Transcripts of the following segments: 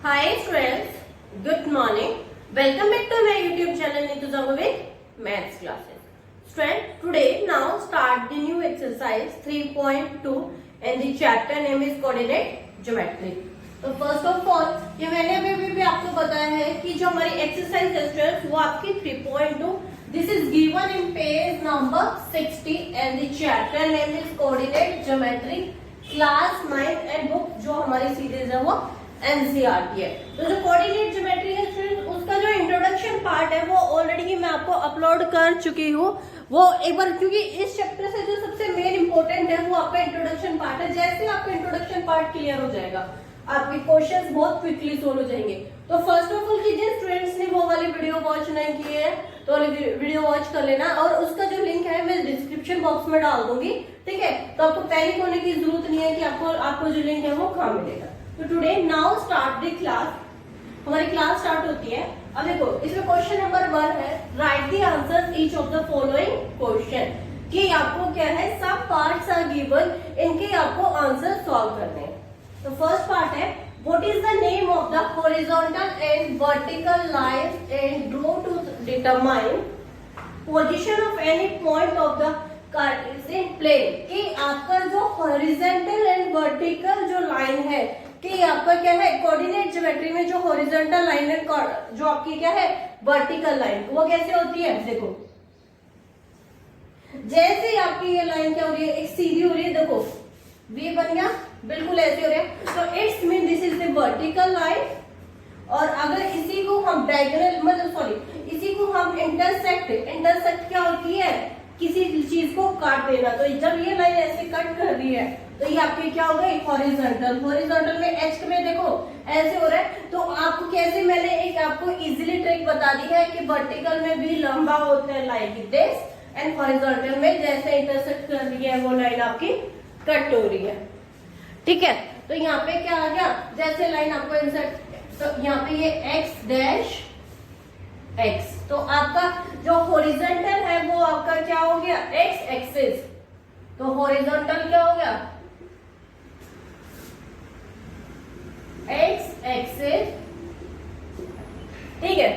Hi friends, good morning. Welcome back to my YouTube channel Neetu Zangovik Maths Classes. Friends, today now start the new exercise 3.2 and the chapter name is coordinate geometry. तो first of all ये मैंने अभी भी आपको बताया है कि जो हमारी एक्सरसाइज है स्टूडेंट्स वो आपकी 3.2 this is given in page number 60 and the chapter name is coordinate geometry class 9 and book जो हमारी सीरीज है वो एनसीईआरटी है। तो जो कोऑर्डिनेट ज्योमेट्री है स्टूडेंट उसका जो इंट्रोडक्शन पार्ट है वो ऑलरेडी मैं आपको अपलोड कर चुकी हूँ। वो एक बार क्योंकि इस चैप्टर से जो सबसे मेन इंपॉर्टेंट है वो आपका इंट्रोडक्शन पार्ट है। जैसे आपका इंट्रोडक्शन पार्ट क्लियर हो जाएगा आपके क्वेश्चंस बहुत क्विकली सोल्व हो जाएंगे। तो फर्स्ट ऑफ ऑल कीजिए स्टूडेंट्स ने वो वाली वीडियो वॉच नहीं की है तो वीडियो वॉच कर लेना और उसका जो लिंक है मैं डिस्क्रिप्शन बॉक्स में डाल दूंगी, ठीक है। तो आपको पैनिक होने की जरूरत नहीं है कि आपको जो लिंक है वो कहाँ मिलेगा। तो today now start the class, हमारी क्लास स्टार्ट होती है। अब देखो इसमें क्वेश्चन नंबर 1 है right the answer each of the following question कि आपको क्या है सब पार्ट्स आर गिवन इनके आपको आंसर सॉल्व करने हैं। तो फर्स्ट पार्ट है what is the name of the horizontal and vertical lines and draw to determine position of any point of the Cartesian plane कि आपका जो हॉरिजॉन्टल एंड वर्टिकल जो लाइन है कि आपका क्या है कोऑर्डिनेट ज्योमेट्री में जो हॉरिजॉन्टल लाइन है जो आपकी क्या है वर्टिकल लाइन वो कैसे होती है। देखो जैसे आपकी ये लाइन क्या हो रही है एक सीधी हो रही है, देखो वी बन गया बिल्कुल ऐसे हो रहा है। तो it's mean this is the vertical line और अगर इसी को हम डायगोनल मतलब सॉरी इसी को हम इंटरसेक्ट क्या होती है किसी चीज को काट देना। तो जब ये लाइन ऐसे कट कर रही है तो ये आपकी क्या हो गई हॉरिजॉन्टल में एच में देखो ऐसे हो रहा है। तो आपको कैसे मैंने एक आपको इजीली ट्रिक बता दी है कि वर्टिकल में भी लंबा होता है लाइक दिस एंड हॉरिजॉन्टल में जैसे इंटरसेक्ट कर रही है वो लाइन आपकी कट हो रही है, ठीक है। तो यहाँ पे क्या आ गया जैसे लाइन आपको इंसर्ट तो यहाँ पे ये एक्स डैश एक्स तो आपका जो हॉरिजॉन्टल है वो आपका क्या हो गया एक्स एक्सिस। तो हॉरिजॉन्टल क्या हो गया एक्स एक्सिस, ठीक है।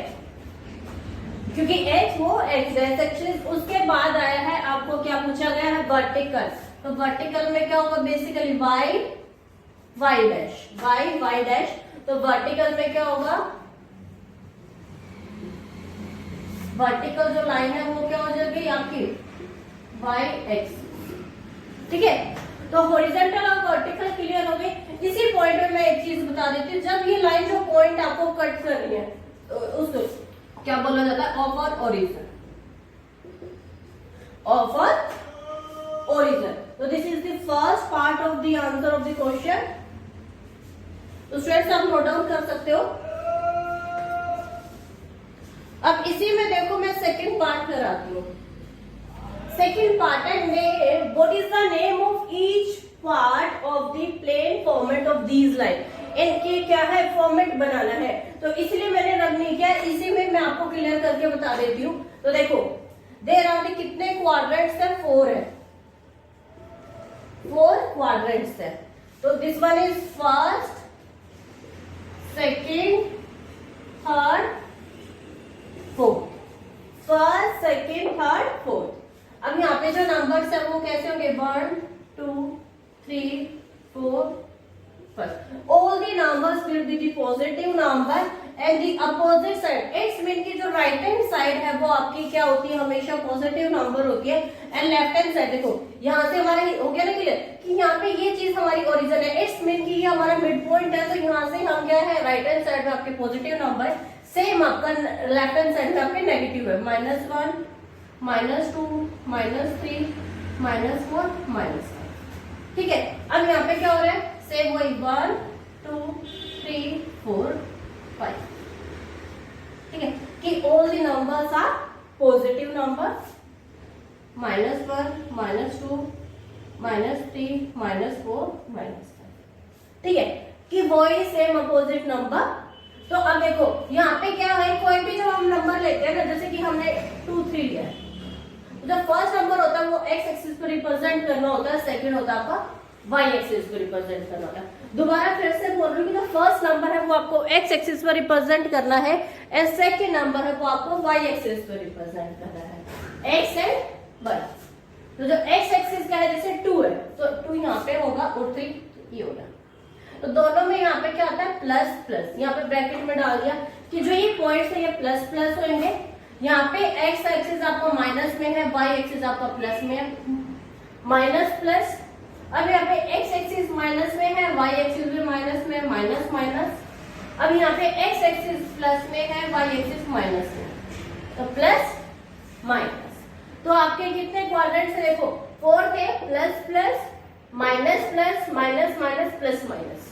क्योंकि एक्स वो एक्स एक्सिस उसके बाद आया है आपको क्या पूछा गया है वर्टिकल। तो वर्टिकल में क्या होगा बेसिकली वाई वाई डैश। तो वर्टिकल में क्या होगा वर्टिकल जो लाइन है वो क्या हो जाएगी आपकी वाई एक्स, ठीक है। तो हॉरिजॉन्टल और वर्टिकल क्लियर हो गई। इसी पॉइंट में मैं एक चीज बता देती हूँ जब ये लाइन जो पॉइंट आपको कट कर रही है तो उसको क्या बोला जाता है ऑफ ओरिजिन तो this is the first part of the answer of the question. तो स्टूडेंट्स आप नोट डाउन कर सकते हो। अब इसी में देखो मैं सेकंड पार्ट कराती हूँ। सेकंड पार्ट है what is the name of each part of the plane format of these line इनके क्या है फॉर्मेट बनाना है। तो इसलिए मैंने रब नहीं किया, इसी में मैं आपको क्लियर करके बता देती हूँ। तो देखो देयर आर द कितने क्वाड्रेंट्स है 4 है 4 क्वाड्रेंट्स है। तो this one is first second third fourth first second third fourth. अब यहाँ पे जो नंबर्स है वो कैसे होंगे 1 2 3 4 5 all the numbers will be the positive number and the opposite side it's mean की जो राइट हैंड साइड है वो आपकी क्या होती है हमेशा पॉजिटिव नंबर होती है एंड लेफ्ट हैंड साइड देखो यहाँ से हमारा हो गया ना क्लियर कि यहाँ पे ये चीज हमारी ओरिजिन है। इट्स मीन की ये हमारा मिड पॉइंट है। तो यहाँ से हम क्या है राइट हैंड साइड में आपके पॉजिटिव नंबर सेम आपका लेफ्ट हैंड साइड में आपके नेगेटिव है -1 -2 -3 -4 -5, ठीक है। अब यहाँ पे क्या हो रहा है सेम वही 1 2 3 4 5, ठीक है कि all the numbers are positive number -1 -2 -3 -4 -5, ठीक है कि वो ही सेम अपोजिट नंबर। तो अब देखो यहाँ पे क्या है कोई भी जब हम नंबर लेते हैं ना जैसे कि हमने 2 3 लिया है जो फर्स्ट नंबर होता है वो एक्स एक्सिस पर रिप्रेजेंट करना होता है, सेकंड होता है आपका वाई एक्सिस को रिप्रेजेंट करना होता है। दोबारा फिर से बोल रही हूँ कि जो फर्स्ट नंबर है वो आपको एक्स एक्सिस पर रिप्रेजेंट करना है एंड सेकेंड नंबर है वो आपको वाई एक्सिस पर रिप्रेजेंट करना है, एक्स एंड वाई। तो जो एक्स एक्सिस का है जैसे 2 है तो 2 यहाँ पे होगा और 3 ये होगा, तो दोनों में यहाँ पे क्या आता है प्लस प्लस, यहाँ पे ब्रैकेट में डाल दिया कि जो ये पॉइंट्स है ये प्लस प्लस होंगे। यहाँ पे एक्स एक्सिस आपका माइनस में है, वाई एक्सिस आपका प्लस में है, माइनस प्लस। अब यहाँ पे एक्स एक्सिस माइनस में है, वाई एक्सिस भी माइनस में है, माइनस माइनस। अब यहाँ पे एक्स एक्सिस प्लस में है, वाई एक्सिस माइनस में, तो प्लस माइनस। तो आपके कितने क्वाड्रेंट्स है देखो, 4 थे, plus plus minus plus minus minus plus minus,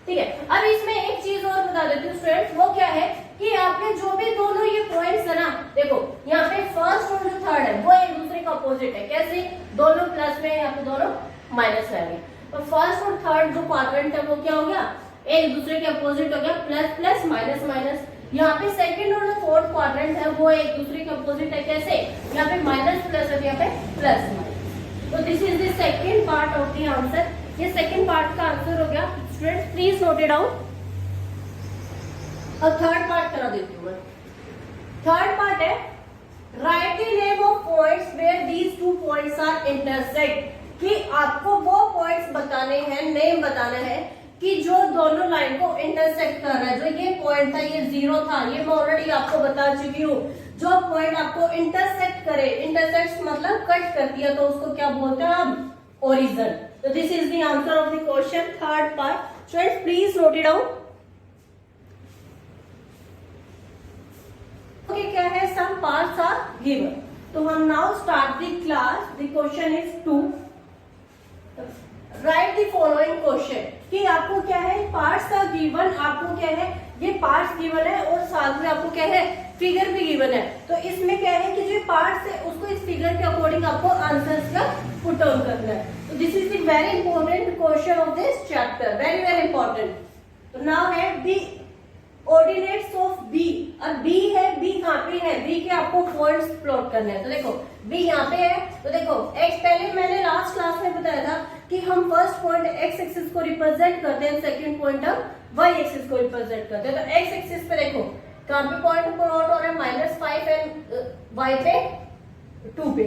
ठीक है। अब इसमें एक चीज और बता देती हूँ स्टूडेंट्स, वो क्या है कि यहाँ पे जो भी दोनों ये पॉइंट्स है ना, देखो यहाँ पे फर्स्ट और जो थर्ड है वो एक दूसरे का अपोजिट है। कैसे? दोनों प्लस में, यहाँ पे दोनों माइनस में आएंगे। तो फर्स्ट और थर्ड जो क्वाड्रेंट है वो क्या हो गया, एक दूसरे के अपोजिट हो गया, प्लस प्लस माइनस माइनस। यहाँ पे सेकंड और जो फोर्थ क्वाड्रेंट है वो एक दूसरे के अपोजिट है। कैसे? यहाँ पे माइनस प्लस है, यहाँ पे प्लस माइनस। तो this is the second part of the answer. ये सेकंड पार्ट का आंसर हो गया students, please note it down. और थर्ड पार्ट करा देती हूँ मैं। थर्ड पार्ट है right the name of points where these two points are intersect, कि आपको वो पॉइंट्स बताने हैं, नेम बताना है कि जो दोनों लाइन को इंटरसेक्ट कर रहा है। जो ये पॉइंट था ये 0 था, ये मैं ऑलरेडी आपको बता चुकी हूँ। जो पॉइंट आपको इंटरसेक्ट करे, इंटरसेक्ट मतलब कट कर दिया, तो उसको क्या बोलते हैं हम? ओरिजिन। तो this is the answer of the question third part. Students please note it down. Okay, क्या है? Some parts are given. तो हम now start the class. The question is 2। Right the following question, कि आपको क्या है, parts are given, आपको क्या है, ये पार्ट्स गिवन है और साथ में आपको क्या है, फिगर भी गिवन है। तो इसमें क्या है कि जो पार्ट्स है उसको इस फिगर के अकॉर्डिंग आपको आंसर्स का पुट डाउन करना है। तो this is the very important question of this chapter, very very important. तो नाउ है दी ऑर्डिनेट्स ऑफ बी। और बी है, बी कहाँ पे है? बी के आपको पॉइंट्स प्लॉट करने हैं। तो देखो बी यहाँ पे है, तो देखो एक्स, पहले मैंने लास्ट क्लास में बताया था कि हम फर्स्ट पॉइंट एक्स एक्सिस को रिप्रेजेंट करते हैं, सेकंड पॉइंट हम वाई एक्सिस को रिप्रेजेंट करते हैं। तो एक्स एक्सिस पे देखो कहाँ पे पॉइंट प्लॉट हो रहा है, -5 एंड वाई पे 2 पे,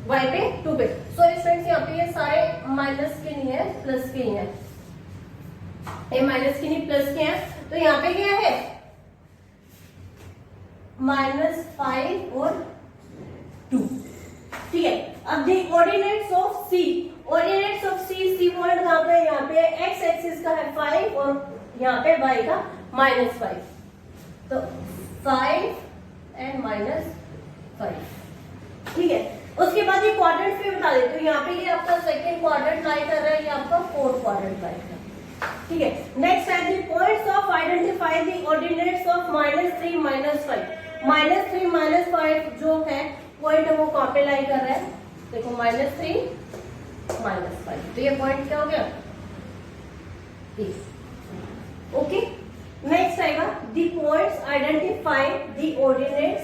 वाई पे 2 पे। सॉरी फ्रेंड्स, यहाँ पे ये सारे माइनस के नहीं है, प्लस के ही है, ये माइनस के नहीं प्लस के हैं। तो यहाँ पे क्या है, -5 और 2, ठीक है। अब the ordinates of C, ordinates of C, C point कहाँ पे है? यहाँ पे एक्स एक्सिस का है 5 और यहाँ पे वाई का -5, तो 5 एंड -5, ठीक है। उसके बाद ये क्वाड्रेंट भी बता देती हूँ। यहाँ पे ये आपका सेकंड क्वाड्रेंट लाई कर रहा है, ये आपका फोर्थ क्वाड्रेंट लाई कर रहा है, ठीक है। नेक्स्ट है the points of identify the ordinates of -3 -5। -3 -5 जो है पॉइंट है वो कहाँ पे लाई कर रहा है? देखो -3 -5, तो ये पॉइंट क्या हो गया? ओके। नेक्स्ट आएगा the points identify the ordinates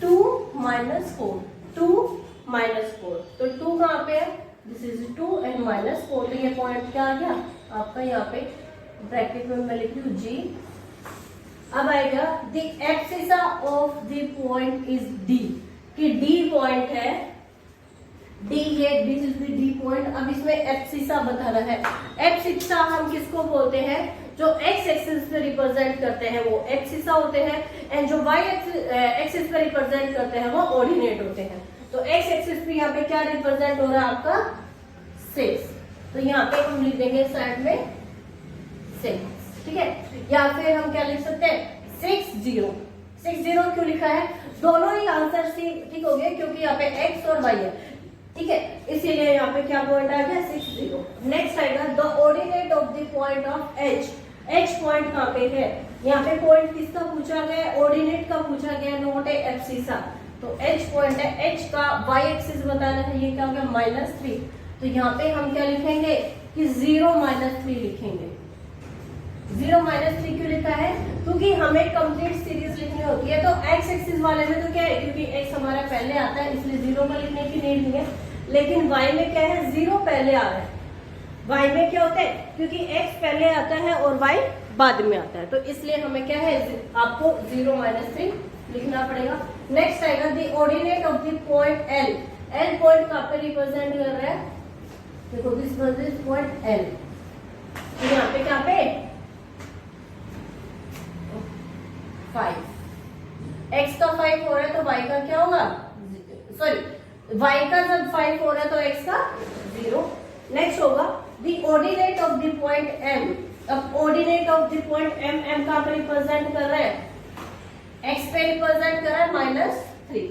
2 -4, 2 -4। तो 2 कहाँ पे है? This is 2 and -4। तो ये पॉइंट क्या आ गया आपका? यहाँ पे ब्रैकेट में मैं लिख लूँ G। अब आएगा the abscissa of the point is D, कि D पॉइंट है, D ये this is the D point. अब इसमें एब्सिसा बताना है। एब्सिसा हम किसको बोलते हैं? जो एक्स एक्सिस पे रिप्रेजेंट करते हैं वो एब्सिसा होते हैं, एंड जो वाई एक्सिस पे रिप्रेजेंट करते हैं वो ऑर्डिनेट होते हैं। तो एक्स एक्सिस पे यहाँ पे क्या रिप्रेजेंट हो रहा है आपका? 6। तो यहाँ पे हम लिख देंगे साइड में 6, ठीक है। या फिर हम क्या लिख सकते हैं? 60। 60 क्यों लिखा है? दोनों ही आंसर ठीक हो गए क्योंकि यहाँ पे एक्स और वाई है, ठीक है, इसीलिए यहाँ पे क्या पॉइंट आ गया? 60। नेक्स्ट आएगा the ordinate of the point of H. H point कहाँ पे है? यहाँ पे पॉइंट किसका पूछा गया? ऑर्डिनेट का पूछा गया, नॉट ए एब्सिसा। तो एच पॉइंट है, एच का वाई एक्सिस बताना है, ये क्या हो गया? -3। तो यहाँ पे हम क्या लिखेंगे कि 0 -3 लिखेंगे। 0 -3 क्यों लिखा है? क्योंकि हमें कंप्लीट सीरीज लिखनी होती है। तो एक्स एक्सिस वाले में तो क्या है, क्योंकि एक्स हमारा पहले आता है इसलिए 0 पर लिखने की नीड नहीं है, लेकिन वाई में क्या है? 0 पहले आ रहा है, y में क्या होता है, क्योंकि x पहले आता है और y बाद में आता है, तो इसलिए हमें क्या है, आपको 0 - 3 लिखना पड़ेगा। नेक्स्ट आएगा the ordinate of the point L। L point कहाँ पे रिप्रेजेंट कर रहा है, देखो this was this point L, तो यहाँ पे क्या पे 5, x का 5 हो रहा है तो y का क्या होगा, सॉरी y का जब 5 हो रहा है तो x का 0। नेक्स्ट होगा the ordinate of the point M। अब ordinate of the point M, M कहाँ पे रिप्रेजेंट कर रहा है, x पे रिप्रेजेंट कर रहा है -3,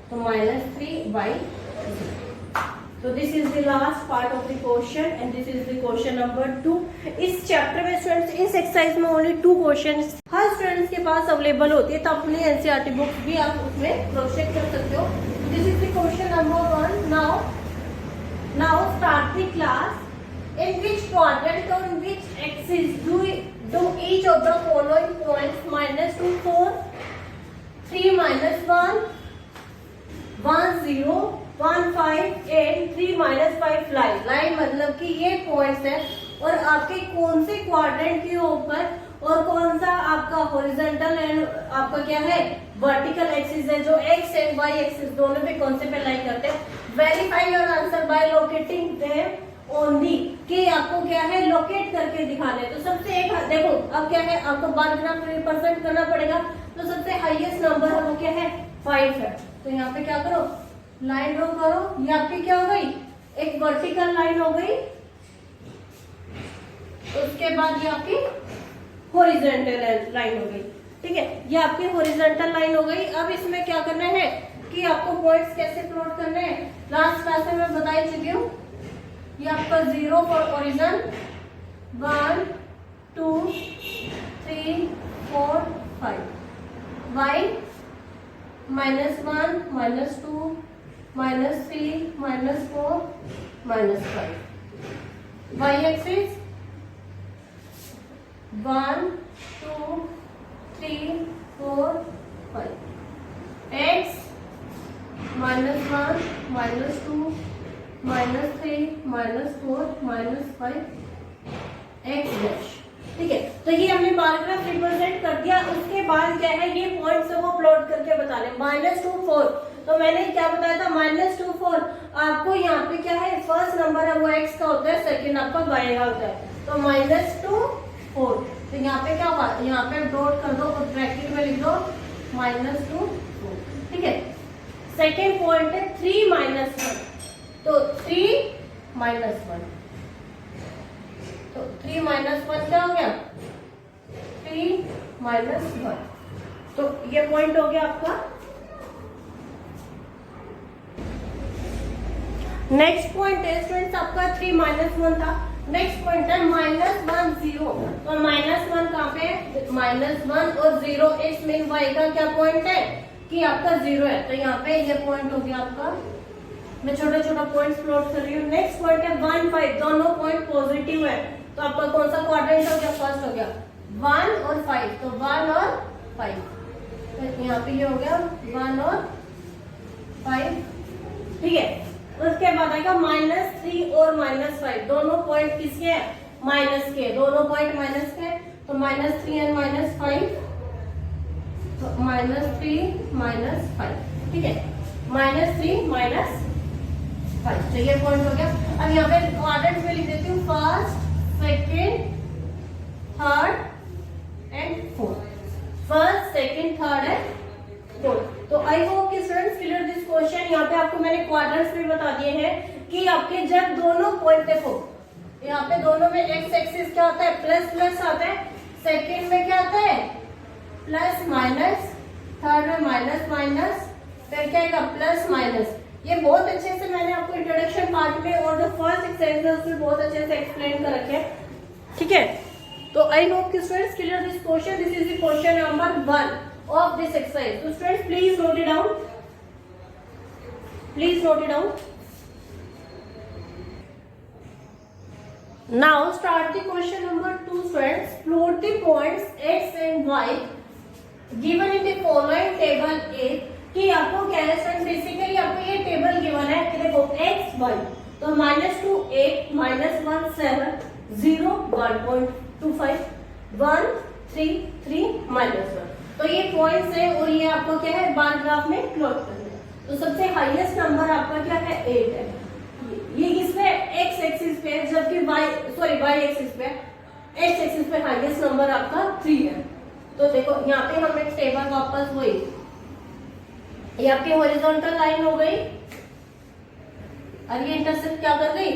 तो -3y। तो this is the last part of the question and this is the question number 2। इस चैप्टर में स्टूडेंट्स, इस एक्सरसाइज में ओनली 2 क्वेश्चंस हर स्टूडेंट्स के पास अवेलेबल होती है, तो अपनी एनसीईआरटी बुक भी आप उसमें क्रॉस चेक कर सकते हो। This is the question number 1। Now start the class. In which quadrant और in which axis do each of the following points -2 4 3 -1 1 0 1 5 8 3 -5 line मतलब कि ये पॉइंट्स है और आपके कौन से क्वाड्रेंट के ऊपर और कौन सा आपका हॉरिजॉन्टल एंड आपका क्या है वर्टिकल एक्सिस है, जो एक्स एंड वाई एक्सिस दोनों पे कौन से पे लाइन करते हैं। Verify your answer by locating them only, कि आपको क्या है लोकेट करके दिखाने। तो सबसे एक देखो, अब क्या है आपको बार ग्राफ रिप्रेजेंट करना पड़ेगा, तो सबसे हाईएस्ट नंबर है वो क्या है 5 है, तो यहाँ पे क्या करो लाइन ड्रॉ करो। ये आपकी क्या हो गई, एक वर्टिकल लाइन हो गई, उसके बाद ये आपकी हॉरिजॉन्टल लाइन हो गई, ठीक है, ये आपकी हॉरिजॉन्टल लाइन हो गई। अब इसमें क्या करना है कि आपको पॉइंट्स कैसे प्लॉट करने हैं, लास्ट क्लास में मैं बता ही चुकी हूँ। ये आपका 0 for origin, 1 2 3 4 5, y -1 -2 -3 -4 -5, y axis 1 2 3 4 5, x -1 -2 -3 -4 -5 x dash, ठीक है। तो ये हमने बार ग्राफ रिप्रेजेंट कर दिया। उसके बाद क्या है, ये पॉइंट्स को प्लॉट करके बताने। -2 4, तो मैंने क्या बताया था, -2 4 आपको यहाँ पे क्या है फर्स्ट नंबर है वो x का होता है, सेकंड आपका y का होता है, तो -2 4, तो यहाँ पे क्या होगा, यहाँ पे डॉट कर दो और ब्रैकेट में लिख दो -2 4, ठीक है। सेकेंड पॉइंट है 3 -1, तो 3 -1, तो 3 -1 क्या हो गया 3 -1, तो ये पॉइंट हो गया आपका। नेक्स्ट पॉइंट है स्टूडेंट्स आपका 3 -1 था। नेक्स्ट पॉइंट है -1 0, तो -1 कहाँ पे है, -1 और 0 इट्स मीन y का क्या पॉइंट है कि आपका 0 है, तो यहाँ पे ये पॉइंट हो गया आपका। मैं छोटा छोटा पॉइंट्स प्लॉट कर रही हूँ। नेक्स्ट पॉइंट है 1 5, दोनों पॉइंट पॉजिटिव है, तो आपका कौन सा क्वाड्रेंट हो गया, फर्स्ट हो गया 1 और 5, तो 1 और 5, तो यहाँ पे ये हो गया 1 और 5, ठीक है। उसके बाद आएगा -3 और -5, दोनों पॉइंट किसके हैं, माइनस के, दोनों पॉइंट माइनस के, तो -3 और -5, तो -3 -5, ठीक है, -3 -5, तो ये पॉइंट हो गया। अब यहाँ पे क्वाड्रेंट में लिख देती हूँ first second third and fourth, first second third and fourth. तो आई होप कि स्टूडेंट्स क्लियर दिस क्वेश्चन। यहाँ पे आपको मैंने क्वाड्रेंट्स भी बता दिए हैं कि आपके जब दोनों पॉइंट देखो, यहाँ पे दोनों में एक्स एक्सिस क्या होता है, प्लस प्लस आता है, सेकेंड में क्या आता है प्लस माइनस, थर्ड में माइनस माइनस, फिर क्या आएगा प्लस माइनस। ये बहुत अच्छे से मैंने आपको इंट्रोडक्शन पार्ट में और जो फर्स्ट एक्सरसाइज है उसमें बहुत अच्छे से एक्सप्लेन कर रखे, ठीक है। तो आई होप कि students clear this question. This is the question number 1 of this exercise. So students, please note it down. Please note it down. Now start the question number 2 students. Plot the points x and y given in the following table A. कि आपको क्या है student, basically आपको ये table given है कि देखो x y, तो -2 8, -1 7, 0 1.25, 1 3 3 -1। तो ये पॉइंट्स है और ये आपको क्या है बार ग्राफ में प्लॉट करना है। तो सबसे हाईएस्ट नंबर आपका क्या है 8 है, ये इसमें एक्स एक्सिस पे है, जबकि वाई एक्सिस पे, एक्स एक्सिस पे हाईएस्ट नंबर आपका 3 है। तो देखो यहाँ पे हम एक टेबल वापस वही, ये आपकी हॉरिजॉन्टल लाइन हो गई और ये इंटरसेक्ट क्या कर गई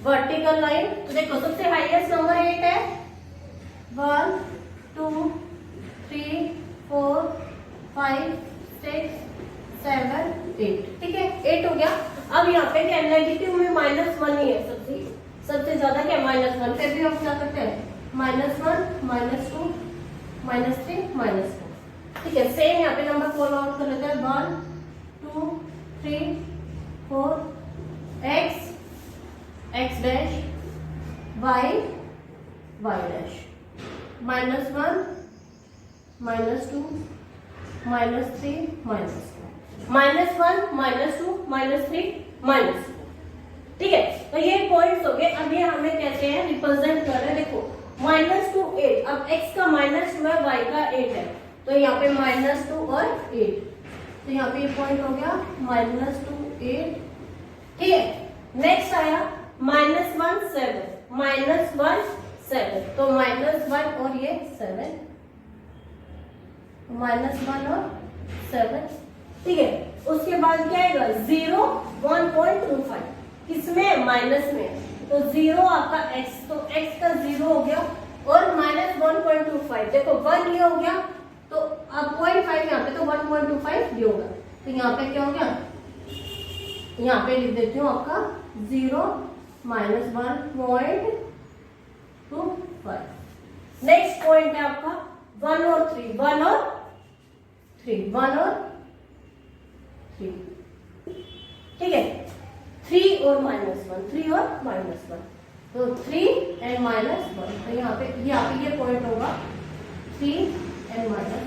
वर्टिकल लाइन। तो देखो सबसे हाईएस्ट नंबर 8 है, 1 2 3 4 5 6 7 8, ठीक है 8 हो गया। अब यहाँ पे क्या नेगेटिव में -1 ही है, सबसे ज्यादा क्या -1, फिर भी हम क्या करते हैं -1 -2 -3 -4, ठीक है। सेम यहाँ पे नंबर फॉलो आउट कर लेते हैं, 1 2 3 4 x x dash y y dash, -1 -2 -3 -1 -2 -3 -4, ठीक है। तो ये पॉइंट्स हो गए। अब ये हमें कहते हैं रिप्रेजेंट कर रहे हैं, देखो -2 8, अब x का -2 है, y का 8 है, तो यहाँ पे -2 और 8, तो यहाँ पे ये पॉइंट हो गया -2 8, ठीक है। नेक्स्ट आया -1 7, -1 7, तो -1 और ये 7, -1 और 7, ठीक है। उसके बाद क्या आएगा 0 1.25, किसमें माइनस में, तो 0 आपका x, तो x का 0 हो गया और -1.25, देखो 1 ये हो गया, तो अब 0.5 यहाँ पे, तो 1.25 ये होगा, तो यहाँ पे क्या हो गया, यहाँ पे लिख देती हूँ आपका 0 -1.25। नेक्स्ट पॉइंट है आपका 1 और 3, 1 और 3, 1 और 3, ठीक है, 3 और -1, 3 और -1, तो 3 एंड -1, तो यहाँ पे ये पॉइंट होगा 3 एंड -1।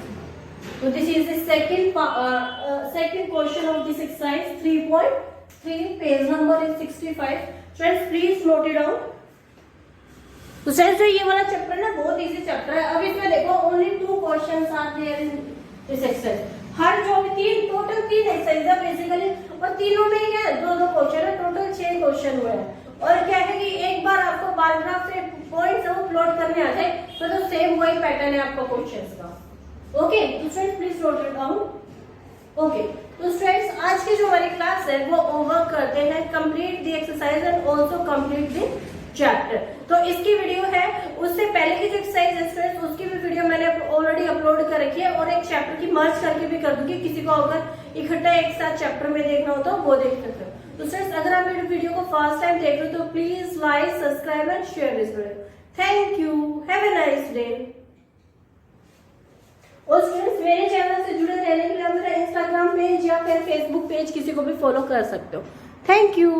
तो this is the second question of this exercise 3.3, page number is 65। Friends please note it down. तो फ्रेंड्स जो ये वाला चैप्टर है ना बहुत इजी चैप्टर है। अब इसमें देखो only 2 questions are there in this exercise, हर जो भी टोटल 3 एक्सरसाइज है बेसिकली, और तीनों में क्या है 2-2 क्वेश्चन है, टोटल 6 क्वेश्चन हुए हैं। और क्या है कि एक बार आपको बार ग्राफ से पॉइंट्स वो प्लॉट करने आ जाए तो सेम वही पैटर्न है आपका क्वेश्चंस का। ओके तो friends please note it down. Okay तो फ्रेंड्स आज की जो हमारी क्लास है वो होमवर्क करते हैं, complete the exercise and also complete the chapter. तो इसकी वीडियो है, उससे पहले की जो एक्सरसाइज है फ्रेंड्स उसकी भी वीडियो मैंने ऑलरेडी अपलोड कर रखी है, और एक चैप्टर की मर्ज करके भी कर दूंगी, किसी को अगर इकट्ठा एक साथ चैप्टर में देखना हो तो वो देख सकते हो। तो फ्रेंड्स अगर आप मेरी वीडियो को फर्स्ट टाइम देख रहे हो तो please like subscribe and share this video. Thank you, have a nice day. और फ्रेंड्स मेरे चैनल से जुड़े रहने के लिए मेरा इंस्टाग्राम पेज या फिर फेसबुक पेज किसी को भी फॉलो कर सकते हो। Thank you.